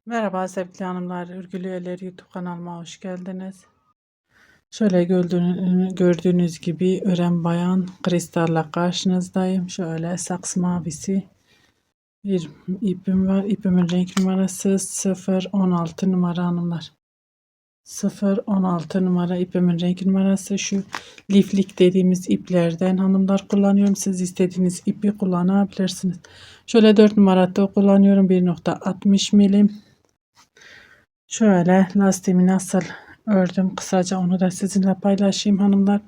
Merhaba sevgili hanımlar, Örgülü Eller YouTube kanalıma hoş geldiniz. Şöyle gördüğünüz gibi ören bayan kristalle karşınızdayım. Şöyle saks mavisi bir ipim var. İpimin renk numarası 016 numara hanımlar. 016 numara ipimin renk numarası. Şu liflik dediğimiz iplerden hanımlar kullanıyorum. Siz istediğiniz ipi kullanabilirsiniz. Şöyle 4 numarada kullanıyorum. 1,60 milim. Şöyle lastiğimi nasıl ördüm kısaca onu da sizinle paylaşayım hanımlar.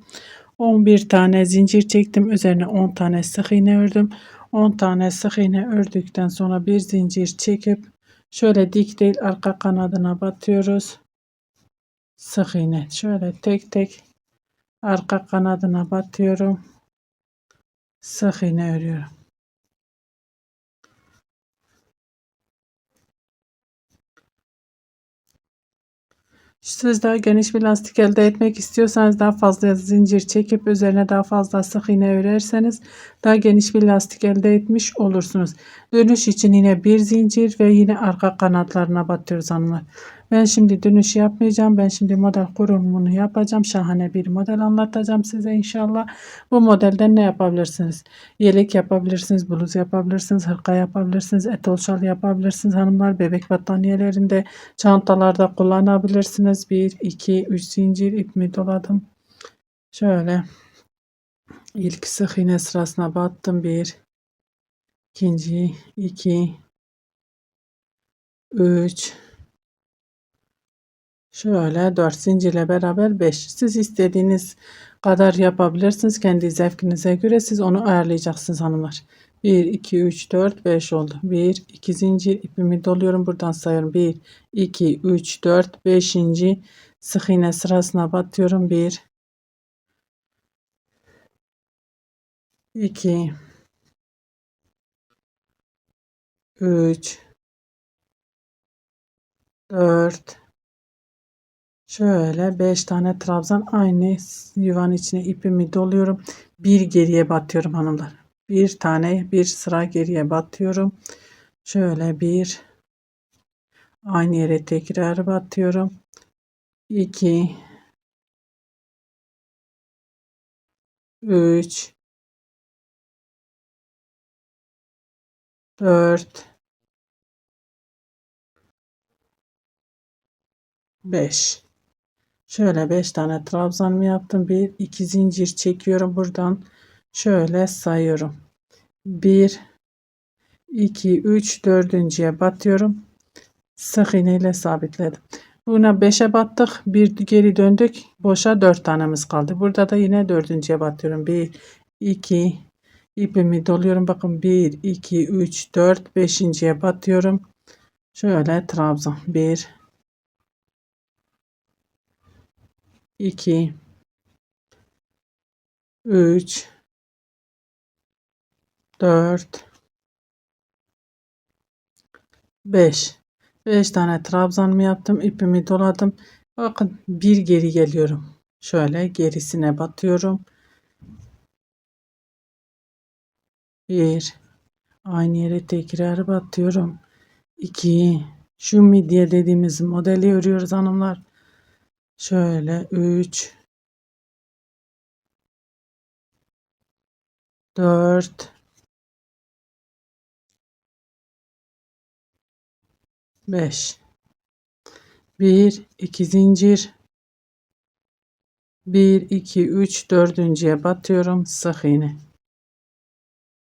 11 tane zincir çektim. Üzerine 10 tane sık iğne ördüm. 10 tane sık iğne ördükten sonra bir zincir çekip şöyle dik değil arka kanadına batıyoruz. Sık iğne şöyle tek tek arka kanadına batıyorum. Sık iğne örüyorum. Siz daha geniş bir lastik elde etmek istiyorsanız daha fazla zincir çekip üzerine daha fazla sık iğne örerseniz daha geniş bir lastik elde etmiş olursunuz. Dönüş için yine bir zincir ve yine arka kanatlarına batıyoruz hanımlar. Ben şimdi dönüş yapmayacağım. Ben şimdi model kurulumunu yapacağım. Şahane bir model anlatacağım size inşallah. Bu modelden ne yapabilirsiniz? Yelek yapabilirsiniz, bluz yapabilirsiniz, hırka yapabilirsiniz, etol şal yapabilirsiniz hanımlar. Bebek battaniyelerinde, çantalarda kullanabilirsiniz. 1, 2, 3 zincir ipimi doladım. Şöyle ilk sık iğne sırasına battım. 1, ikinci, 2, 3, şöyle 4 zincirle beraber 5. Siz istediğiniz kadar yapabilirsiniz. Kendi zevkinize göre siz onu ayarlayacaksınız hanımlar. 1, 2, 3, 4, 5 oldu. 1, 2 zincir ipimi doluyorum. Buradan sayıyorum. 1, 2, 3, 4, 5. Sık iğne sırasına batıyorum. 1, 2, 3, 4, şöyle 5 tane trabzan aynı yuvanın içine ipimi doluyorum. Bir geriye batıyorum hanımlar. Bir tane bir sıra geriye batıyorum. Şöyle bir aynı yere tekrar batıyorum. 2, 3, 4, 5. Şöyle 5 tane trabzanımı yaptım. Bir iki zincir çekiyorum buradan. Şöyle sayıyorum. 1, 2, 3, dördüncüye batıyorum. Sık iğne ile sabitledim. Buna 5'e battık. Bir geri döndük. Boşa 4 tanemiz kaldı. Burada da yine dördüncüye batıyorum. 1, 2, ipimi doluyorum. Bakın 1, 2, 3, 4, beşinciye batıyorum. Şöyle trabzan. 1, 2, 3, 4, 5. 5 tane trabzanımı yaptım. İpimi doladım. Bakın bir geri geliyorum. Şöyle gerisine batıyorum. 1, aynı yere tekrar batıyorum. 2, şu midye dediğimiz modeli örüyoruz hanımlar. Şöyle 3, 4, 5. 1, 2 zincir. 1, 2, 3, dördüncüye batıyorum. Sık iğne.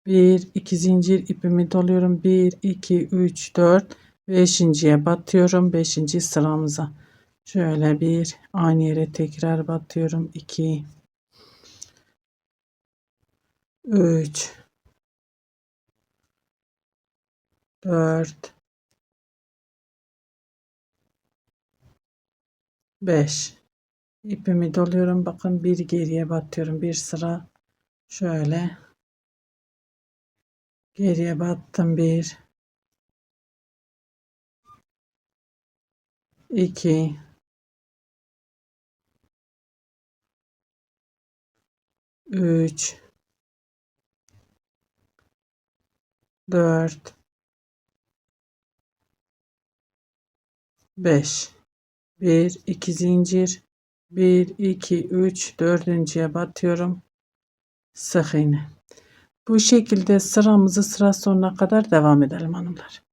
1, 2 zincir ipimi doluyorum. 1, 2, 3, 4, beşinciye batıyorum. 5. sıramıza. Şöyle bir aynı yere tekrar batıyorum. 2, 3, 4, 5. İpimi doluyorum. Bakın bir geriye batıyorum. Bir sıra şöyle geriye battım. 1, 2, 3, 4, 5. 1 2 zincir, 1 2 3 dördüncüye batıyorum, sık iğne. Bu şekilde sıramızı sıra sonuna kadar devam edelim hanımlar.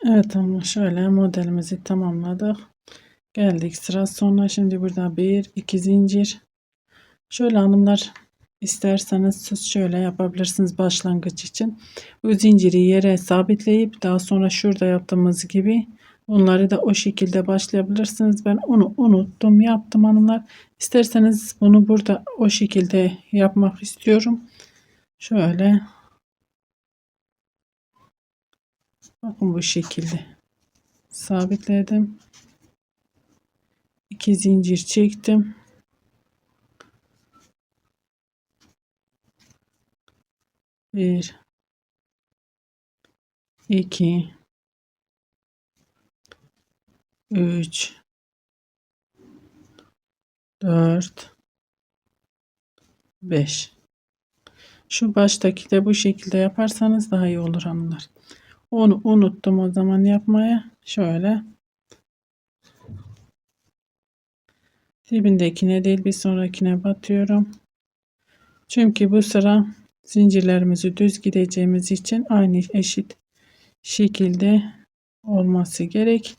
Evet hanımlar, şöyle modelimizi tamamladık. Geldik sıra sonuna. Şimdi burada 1 2 zincir. Şöyle hanımlar, isterseniz siz şöyle yapabilirsiniz başlangıç için. Bu zinciri yere sabitleyip daha sonra şurada yaptığımız gibi bunları da o şekilde başlayabilirsiniz. Ben onu unuttum, yaptım hanımlar. İsterseniz bunu burada o şekilde yapmak istiyorum. Şöyle bakın, bu şekilde sabitledim. 2 zincir çektim. 1 2 3 4 5. Şu baştaki de bu şekilde yaparsanız daha iyi olur hanımlar. Onu unuttum o zaman yapmaya. Şöyle dibindekine değil bir sonrakine batıyorum. Çünkü bu sıra zincirlerimizi düz gideceğimiz için aynı eşit şekilde olması gerek.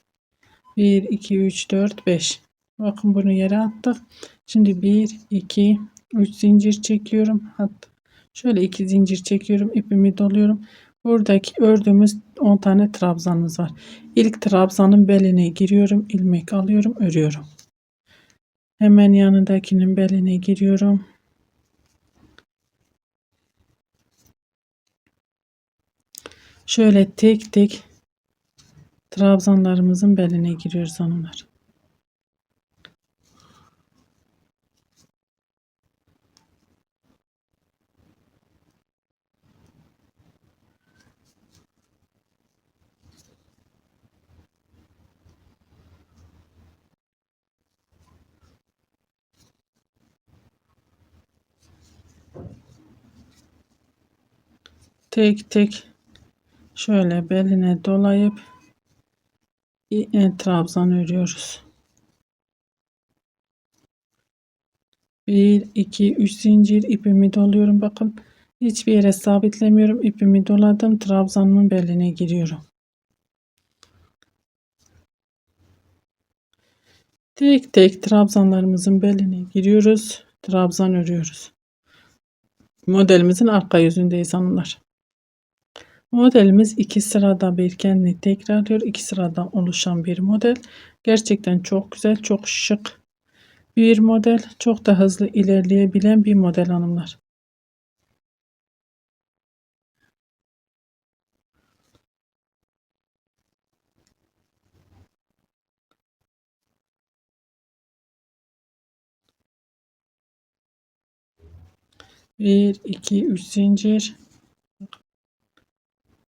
1 2 3 4 5. Bakın bunu yere attık. Şimdi 1 2 3 zincir çekiyorum. Hatta şöyle 2 zincir çekiyorum, ipimi doluyorum. Buradaki ördüğümüz 10 tane trabzanımız var. İlk trabzanın beline giriyorum, ilmek alıyorum, örüyorum. Hemen yanındakinin beline giriyorum. Şöyle tek tek trabzanlarımızın beline giriyoruz hanımlar. Tek tek şöyle beline dolayıp trabzan örüyoruz. 1 2 3 zincir, ipimi doluyorum. Bakın, hiçbir yere sabitlemiyorum. İpimi doladım. Trabzanımın beline giriyorum. Tek tek trabzanlarımızın beline giriyoruz. Trabzan örüyoruz. Modelimizin arka yüzündeyiz hanımlar. Modelimiz 2 sırada bir kendini tekrarlıyor. 2 sıradan oluşan bir model. Gerçekten çok güzel, çok şık bir model. Çok da hızlı ilerleyebilen bir model hanımlar. Bir, iki, üç zincir.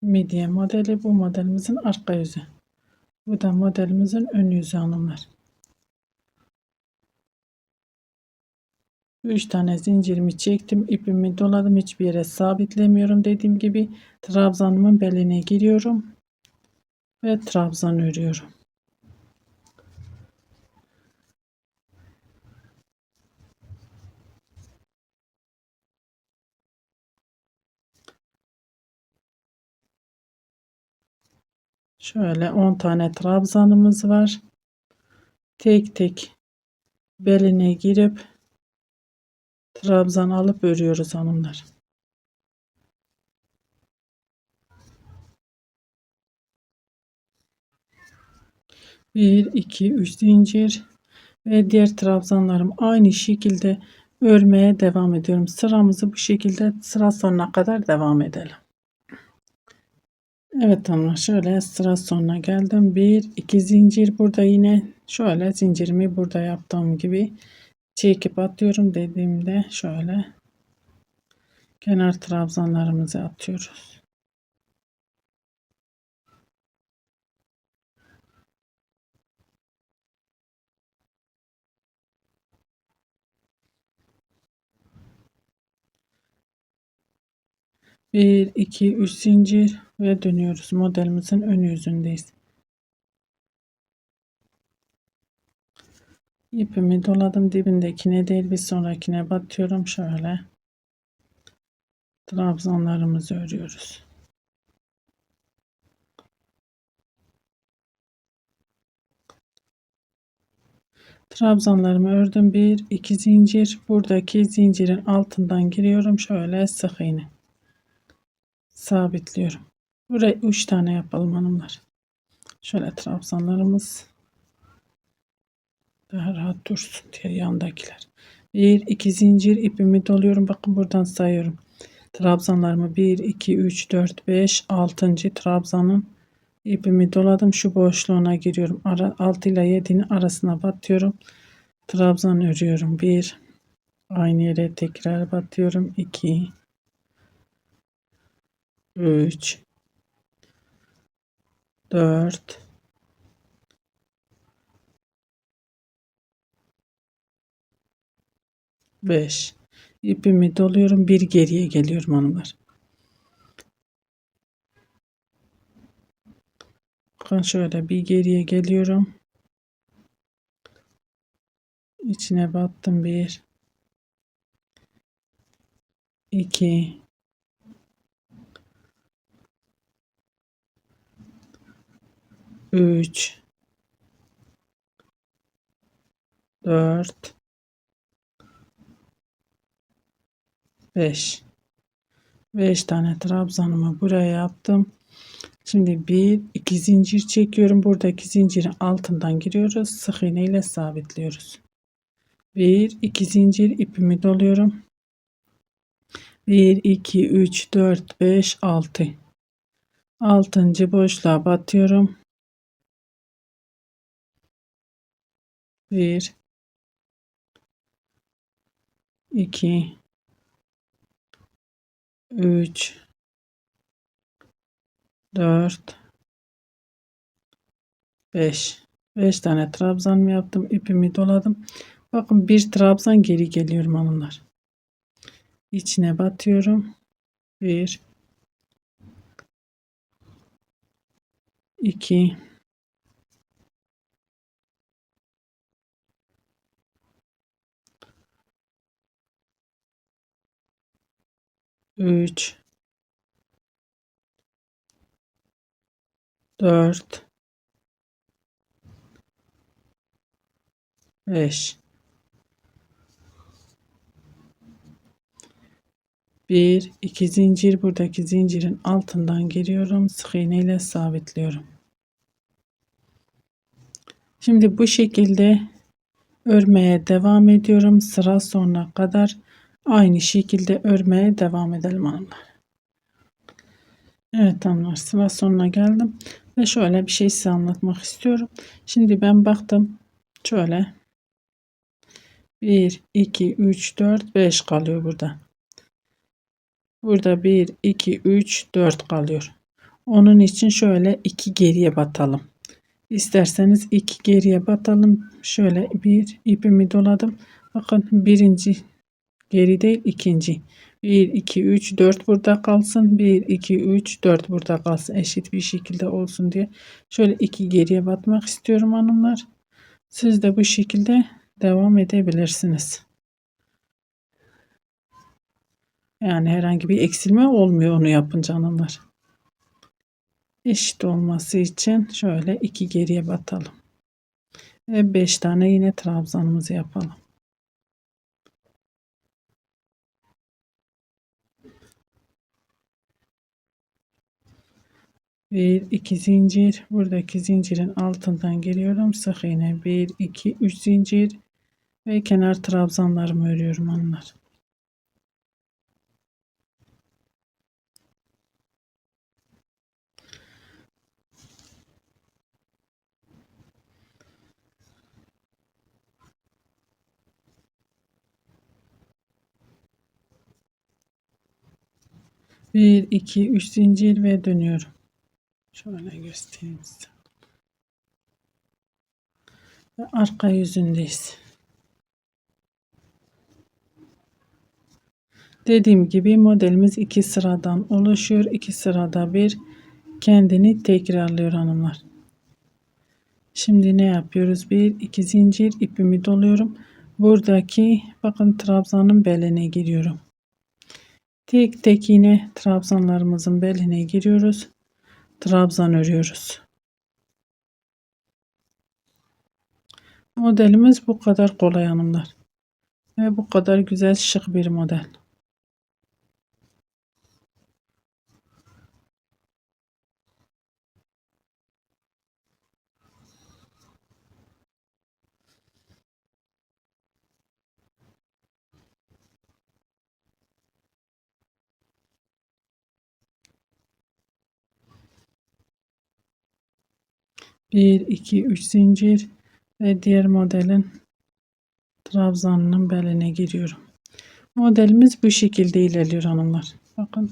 Midye modeli, bu modelimizin arka yüzü. Bu da modelimizin ön yüzü hanımlar. 3 tane zincirimi çektim, ipimi doladım, hiçbir yere sabitlemiyorum. Dediğim gibi trabzanımın beline giriyorum ve trabzan örüyorum. Şöyle 10 tane trabzanımız var. Tek tek beline girip trabzan alıp örüyoruz hanımlar. Bir, iki, üç zincir ve diğer trabzanlarım aynı şekilde örmeye devam ediyorum. Sıramızı bu şekilde sıra sonuna kadar devam edelim. Evet hanımlar, şöyle sıra sonuna geldim. Bir iki zincir, burada yine şöyle zincirimi burada yaptığım gibi çekip atıyorum. Dediğimde şöyle kenar trabzanlarımızı atıyoruz. Bir iki üç zincir ve dönüyoruz. Modelimizin ön yüzündeyiz. İpimi doladım, dibindekine değil bir sonrakine batıyorum. Şöyle trabzanlarımızı örüyoruz. Trabzanlarımı ördüm. 1 2 zincir, buradaki zincirin altından giriyorum. Şöyle sık iğne sabitliyorum. Buraya 3 tane yapalım hanımlar. Şöyle trabzanlarımız daha rahat dursun diye yandakiler. 1 2 zincir, ipimi doluyorum. Bakın buradan sayıyorum. Trabzanlarımı 1 2 3 4 5 6. trabzanın ipimi doladım. Şu boşluğuna giriyorum. 6 ile 7'nin arasına batıyorum. Trabzan örüyorum. 1, aynı yere tekrar batıyorum. 2 3 4 5. İpimi doluyorum. Bir geriye geliyorum hanımlar. Bakın şöyle bir geriye geliyorum. İçine battım. 1 2 3 4 5. 5 tane trabzanımı buraya yaptım. Şimdi 1 2 zincir çekiyorum. Buradaki zincirin altından giriyoruz. Sık iğne ile sabitliyoruz. 1 2 zincir, ipimi doluyorum. 1 2 3 4 5 6. 6. boşluğa batıyorum. 1 2 3 4 5. 5 tane trabzan yaptım. İpimi doladım. Bakın bir trabzan geri geliyorum hanımlar. İçine batıyorum. 1 2 3 4 5. 1 2 zincir, buradaki zincirin altından giriyorum. Sık iğne ile sabitliyorum. Şimdi bu şekilde örmeye devam ediyorum. Sıra sonuna kadar aynı şekilde örmeye devam edelim hanımlar. Evet hanımlar, sıra sonuna geldim ve şöyle bir şey size anlatmak istiyorum. Şimdi ben baktım, şöyle 1 2 3 4 5 kalıyor burada. Burada 1 2 3 4 kalıyor. Onun için şöyle 2 geriye batalım. İsterseniz 2 geriye batalım. Şöyle bir ipimi doladım. Bakın birinci geri değil, ikinci. 1 2 3 4 burada kalsın. 1 2 3 4 burada kalsın. Eşit bir şekilde olsun diye. Şöyle 2 geriye batmak istiyorum hanımlar. Siz de bu şekilde devam edebilirsiniz. Yani herhangi bir eksilme olmuyor onu yapınca hanımlar. Eşit olması için şöyle 2 geriye batalım. Ve 5 tane yine trabzanımızı yapalım. Bir iki zincir, buradaki zincirin altından giriyorum. Sık iğne 1 2 3 zincir ve kenar trabzanlarımı örüyorum hanımlar. Bir iki üç zincir ve dönüyorum. Şöyle göstereyim size. Ve arka yüzündeyiz. Dediğim gibi modelimiz 2 sıradan oluşuyor. 2 sırada bir kendini tekrarlıyor hanımlar. Şimdi ne yapıyoruz? Bir iki zincir ipimi doluyorum. Buradaki bakın trabzanın beline giriyorum. Tek tek yine trabzanlarımızın beline giriyoruz. Trabzan örüyoruz. Modelimiz bu kadar kolay hanımlar. Ve bu kadar güzel şık bir model. Bir iki üç zincir ve diğer modelin trabzanının beline giriyorum. Modelimiz bu şekilde ilerliyor hanımlar. Bakın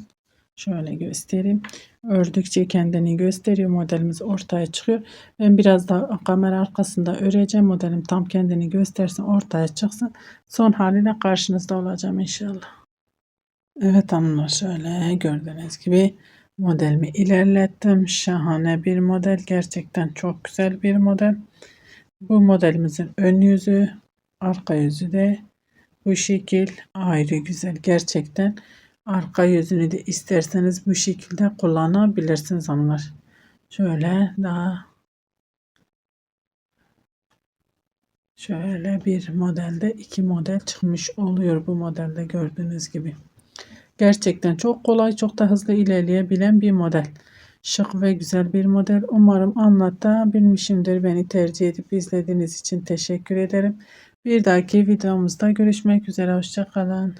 şöyle göstereyim. Ördükçe kendini gösteriyor. Modelimiz ortaya çıkıyor. Ben biraz daha kamera arkasında öreceğim. Modelim tam kendini göstersin, ortaya çıksın. Son haliyle karşınızda olacağım inşallah. Evet hanımlar, şöyle gördüğünüz gibi modelimi ilerlettim. Şahane bir model. Gerçekten çok güzel bir model. Bu modelimizin ön yüzü, arka yüzü de bu şekil ayrı güzel. Gerçekten arka yüzünü de isterseniz bu şekilde kullanabilirsiniz hanımlar. Şöyle daha şöyle bir modelde iki model çıkmış oluyor bu modelde gördüğünüz gibi. Gerçekten çok kolay, çok da hızlı ilerleyebilen bir model. Şık ve güzel bir model. Umarım anlatabilmişimdir. Beni tercih edip izlediğiniz için teşekkür ederim. Bir dahaki videomuzda görüşmek üzere. Hoşça kalın.